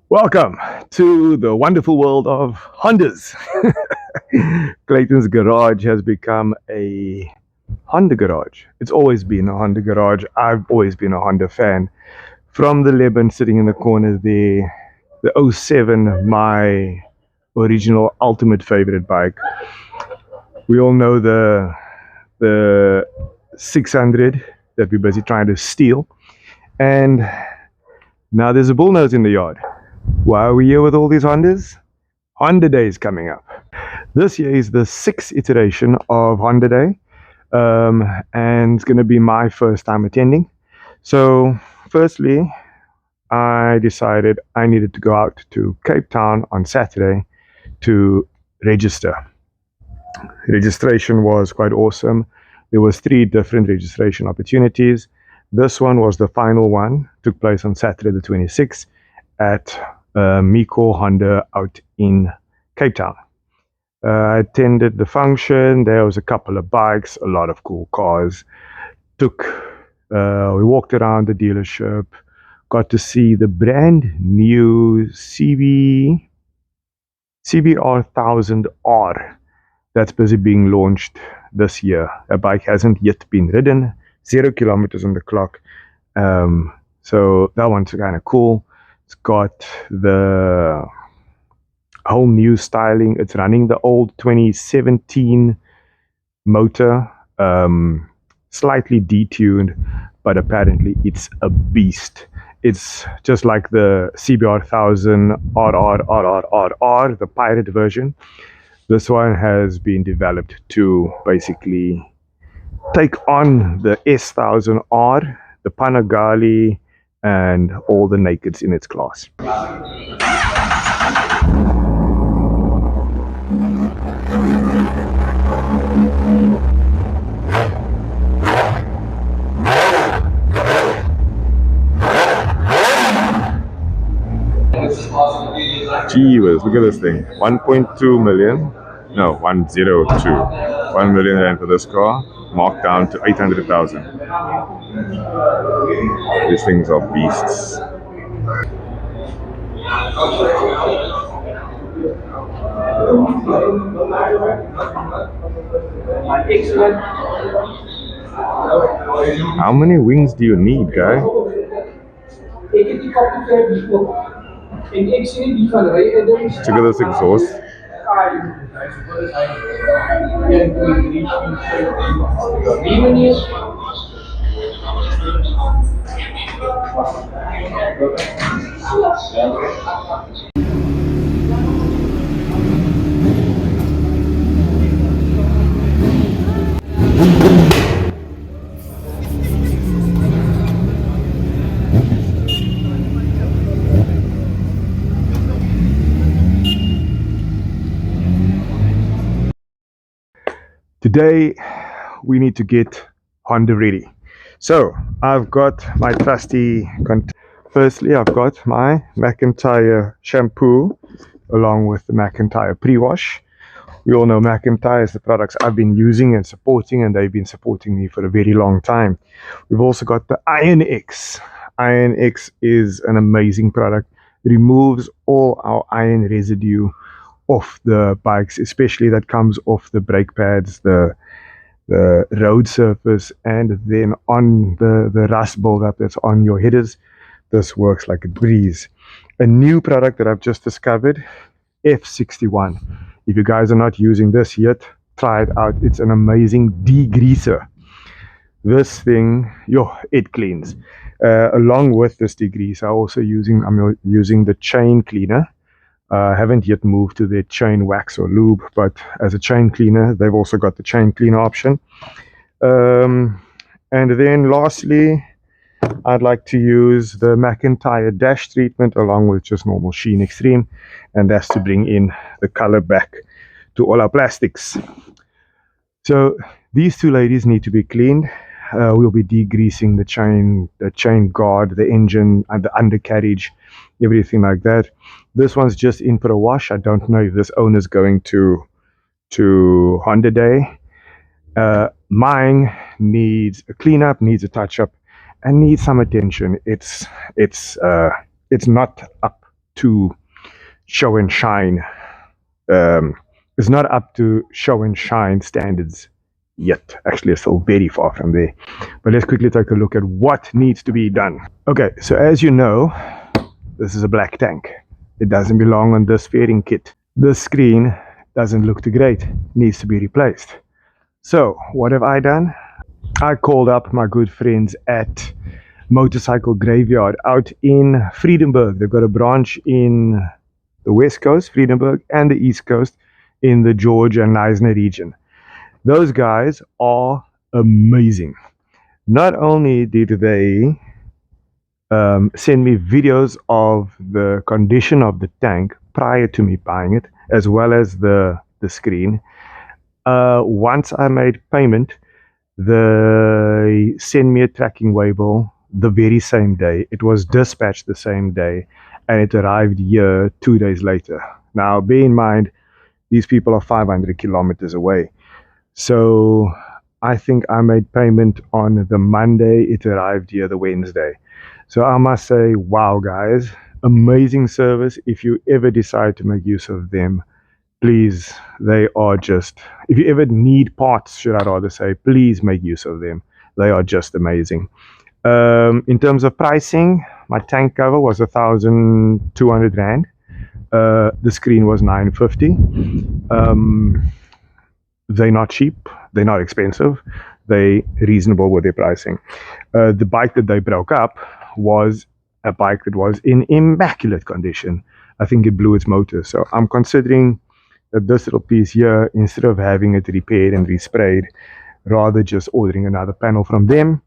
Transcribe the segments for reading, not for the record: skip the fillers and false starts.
Welcome to the wonderful world of Hondas. Clayton's garage has become a Honda garage. It's always been a Honda garage. I've always been a Honda fan. From the Lebanon sitting in the corner there, the '07, my original ultimate favorite bike. We all know the 600 that we're busy trying to steal. And now there's a bullnose in the yard. Why are we here with all these Hondas? Honda Day is coming up. This year is the 6th iteration of Honda Day, and it's going to be my first time attending. So, firstly, I decided I needed to go out to Cape Town on Saturday to register. Registration was quite awesome. There was 3 different registration opportunities. This one was the final one. Took place on Saturday the 26th at Miko Honda out in Cape Town. I attended the function. There was a couple of bikes, a lot of cool cars. We walked around the dealership, got to see the brand new CBR 1000R that's busy being launched this year. A bike hasn't yet been ridden, 0 kilometers on the clock. So that one's kind of cool. It's got the whole new styling. It's running the old 2017 motor, slightly detuned, but apparently it's a beast. It's just like the CBR 1000 RR, the pirate version. This one has been developed to basically take on the S1000R, the Panigale, and all the nakeds in its class. Gee whiz, look at this thing. 1.2 million. No, 102. 1 million rand for this car, marked down to 800,000. These things are beasts. How many wings do you need, guy? Look at this exhaust. Today, we need to get Honda ready. So, I've got my trusty... Firstly, I've got my McIntyre shampoo along with the McIntyre pre-wash. We all know McIntyre is the products I've been using and supporting, and they've been supporting me for a very long time. We've also got the Iron X. Iron X is an amazing product. It removes all our iron residue off the bikes, especially that comes off the brake pads, the road surface, and then on the rust buildup that's on your headers. This works like a breeze. A new product that I've just discovered, F61. If you guys are not using this yet, try it out. It's an amazing degreaser. This thing, it cleans. Along with this degreaser, I'm using the chain cleaner. Haven't yet moved to their chain wax or lube, but as a chain cleaner, they've also got the chain cleaner option. And then lastly, I'd like to use the McIntyre dash treatment along with just normal Sheen Extreme, and that's to bring in the color back to all our plastics. So these two ladies need to be cleaned. We'll be degreasing the chain guard, the engine, and the undercarriage, everything like that. This one's just in for a wash. I don't know if this owner's going to Honda Day. Mine needs a cleanup, needs a touch up, and needs some attention. It's not up to show and shine. It's not up to show and shine standards yet. Actually, it's still very far from there. But let's quickly take a look at what needs to be done. Okay, so as you know, this is a black tank. It doesn't belong on this fairing kit. This screen doesn't look too great. It needs to be replaced. So what have I done? I called up my good friends at Motorcycle Graveyard out in Vredenberg. They've got a branch in the west coast, Vredenberg, and the east coast in the Georgia and Knysna region. Those guys are amazing. Not only did they send me videos of the condition of the tank prior to me buying it, as well as the screen. Once I made payment, they sent me a tracking label the very same day. It was dispatched the same day, and it arrived here 2 days later. Now, bear in mind, these people are 500 kilometers away. So I think I made payment on the Monday. It arrived here the Wednesday. So I must say, wow, guys, amazing service. If you ever decide to make use of them, please, they are just, if you ever need parts, should I rather say, please make use of them. They are just amazing. In terms of pricing, my tank cover was 1,200 Rand. The screen was 950. They're not cheap. They're not expensive. They're reasonable with their pricing. The bike that they broke up was a bike that was in immaculate condition. I think it blew its motor. So I'm considering that this little piece here, instead of having it repaired and resprayed, rather just ordering another panel from them,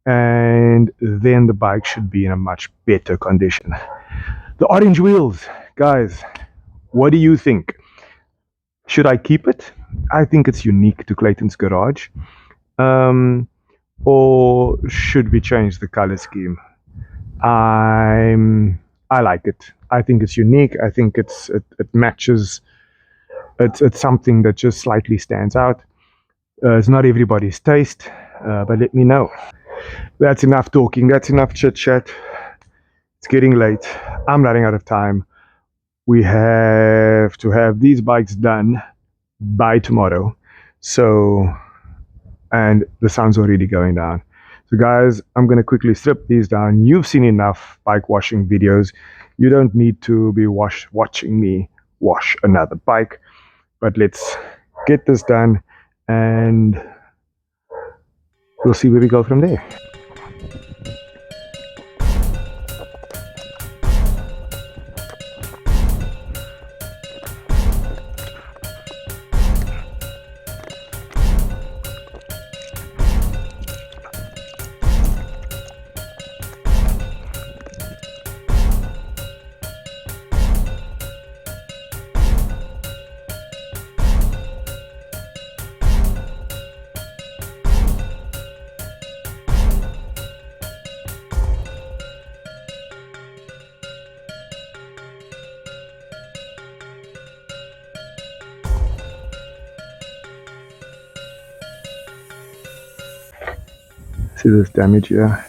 and then the bike should be in a much better condition. The orange wheels, guys, what do you think? Should I keep it? I think it's unique to Clayton's Garage. Or should we change the color scheme? I like it. I think it's unique. I think it matches. It's something that just slightly stands out. It's not everybody's taste, but let me know. That's enough talking. That's enough chit chat. It's getting late. I'm running out of time. We have to have these bikes done by tomorrow. So, and the sun's already going down. So guys, I'm going to quickly strip these down. You've seen enough bike washing videos. You don't need to be watching me wash another bike. But let's get this done and we'll see where we go from there. See this damage here?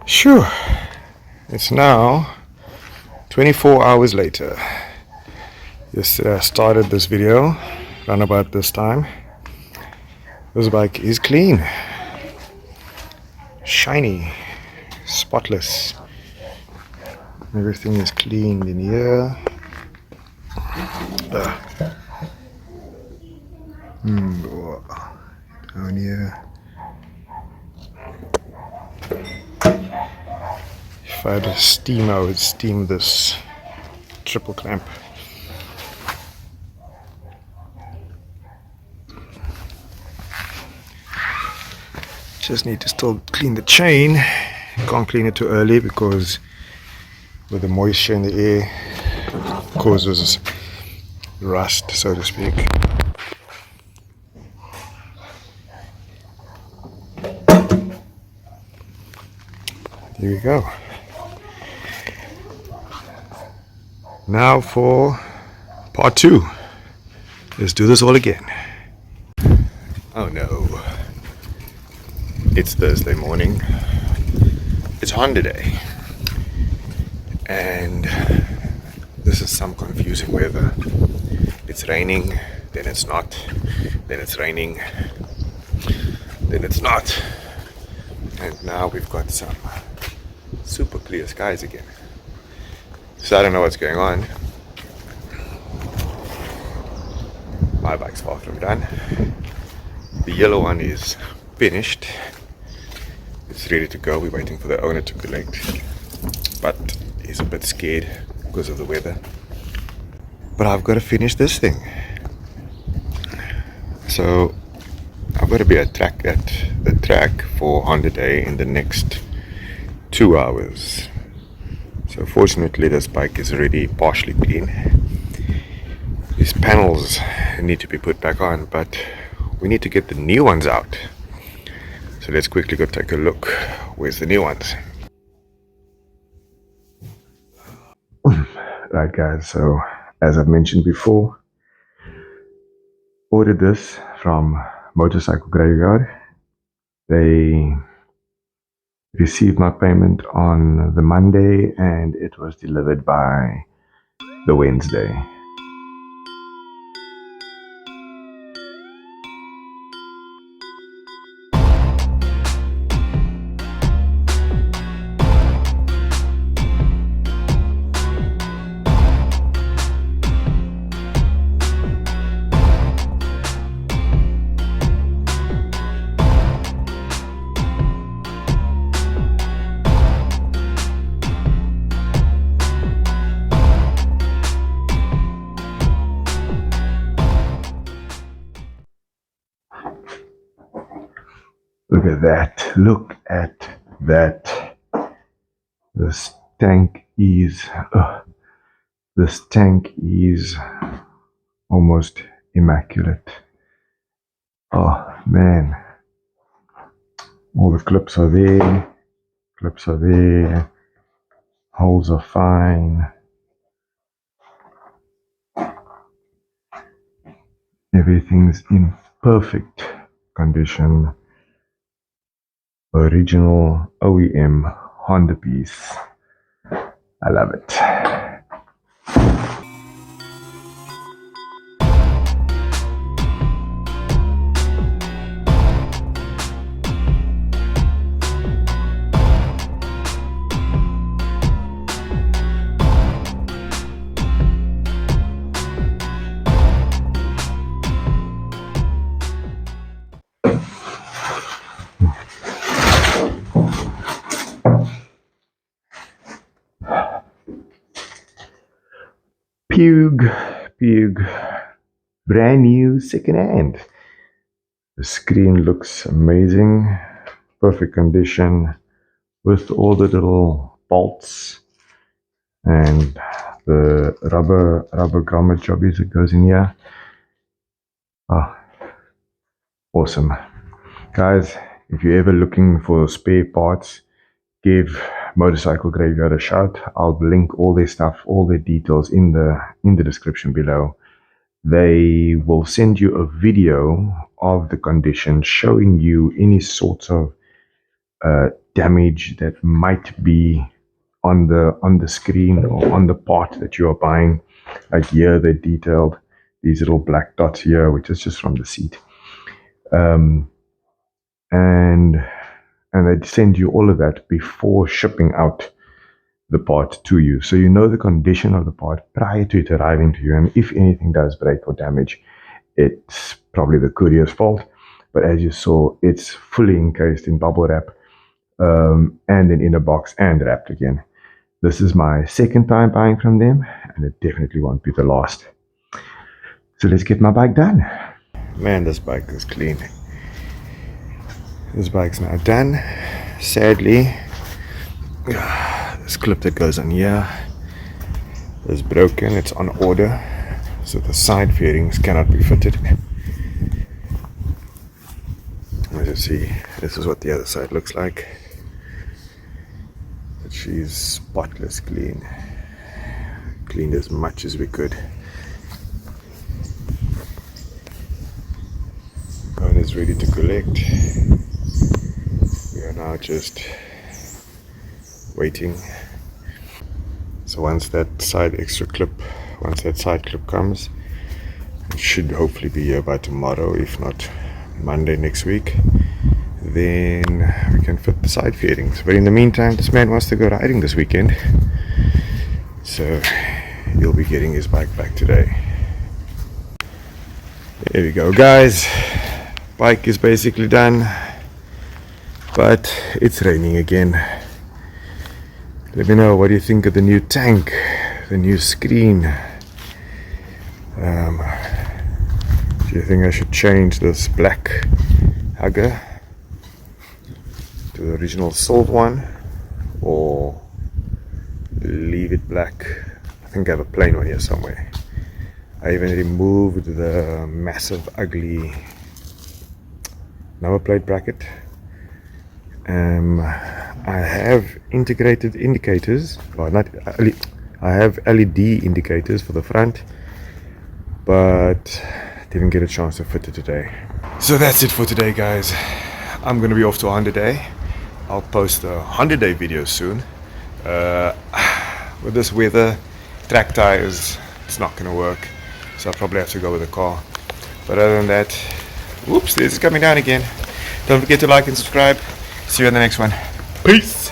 Phew, it's now 24 hours later. Yesterday I started this video around about this time. This bike is clean. shiny, spotless. Everything is cleaned in here. Down here. If I had a steam, I would steam this triple clamp. Just need to still clean the chain. Can't clean it too early because with the moisture in the air causes rust, so to speak. Here we go. Now for part 2. Let's do this all again. Oh no. It's Thursday morning. It's Honda Day. And this is some confusing weather. It's raining, then it's not, then it's raining, then it's not. And now we've got some super clear skies again. So I don't know what's going on. My bike's far from done. The yellow one is finished. It's ready to go. We're waiting for the owner to collect. But he's a bit scared because of the weather. But I've got to finish this thing. So I've got to be at the track for Honda Day in the next 2 hours. So fortunately this bike is already partially clean. These panels need to be put back on, but we need to get the new ones out. So let's quickly go take a look. Where's the new ones? Right guys, so as I've mentioned before, ordered this from Motorcycle Graveyard. They received my payment on the Monday and it was delivered by the Wednesday. Look at that, look at that. This tank is almost immaculate. Oh man, all the clips are there, holes are fine. Everything's in perfect condition. Original OEM Honda piece. I love it. Pug, brand new second hand. The screen looks amazing, perfect condition with all the little bolts and the rubber grommet jobbies that goes in here. Oh, awesome. Guys, if you're ever looking for spare parts, give Motorcycle Graveyard a shout. I'll link all their stuff, all their details in the description below. They will send you a video of the condition showing you any sorts of damage that might be on the screen or on the part that you are buying. Like here they detailed these little black dots here, which is just from the seat. And and they send you all of that before shipping out the part to you. So you know the condition of the part prior to it arriving to you, and if anything does break or damage, it's probably the courier's fault. But as you saw, it's fully encased in bubble wrap, and then in a box and wrapped again. This is my second time buying from them, and it definitely won't be the last. So let's get my bike done. Man, this bike is clean. This bike's now done. Sadly, this clip that goes on here is broken. It's on order, so the side fairings cannot be fitted. As you see, this is what the other side looks like. But she's spotless clean. Cleaned as much as we could. Cuan is ready to collect. We are now just waiting. So once that side clip comes, it should hopefully be here by tomorrow, if not Monday next week. Then we can fit the side fairings. But in the meantime, this man wants to go riding this weekend, so he'll be getting his bike back today. There we go, guys. Bike is basically done, but it's raining again. Let me know, what do you think of the new tank, the new screen? Do you think I should change this black hugger to the original silver one, or leave it black? I think I have a plain one here somewhere. I even removed the massive ugly number plate bracket. I have integrated indicators, well, not I have LED indicators for the front, but didn't get a chance to fit it today. So that's it for today, guys. I'm gonna be off to Honda Day. I'll post a Honda Day video soon. With this weather, track tires, it's not gonna work, so I'll probably have to go with a car. But other than that, whoops, this is coming down again. Don't forget to like and subscribe. See you in the next one. Peace.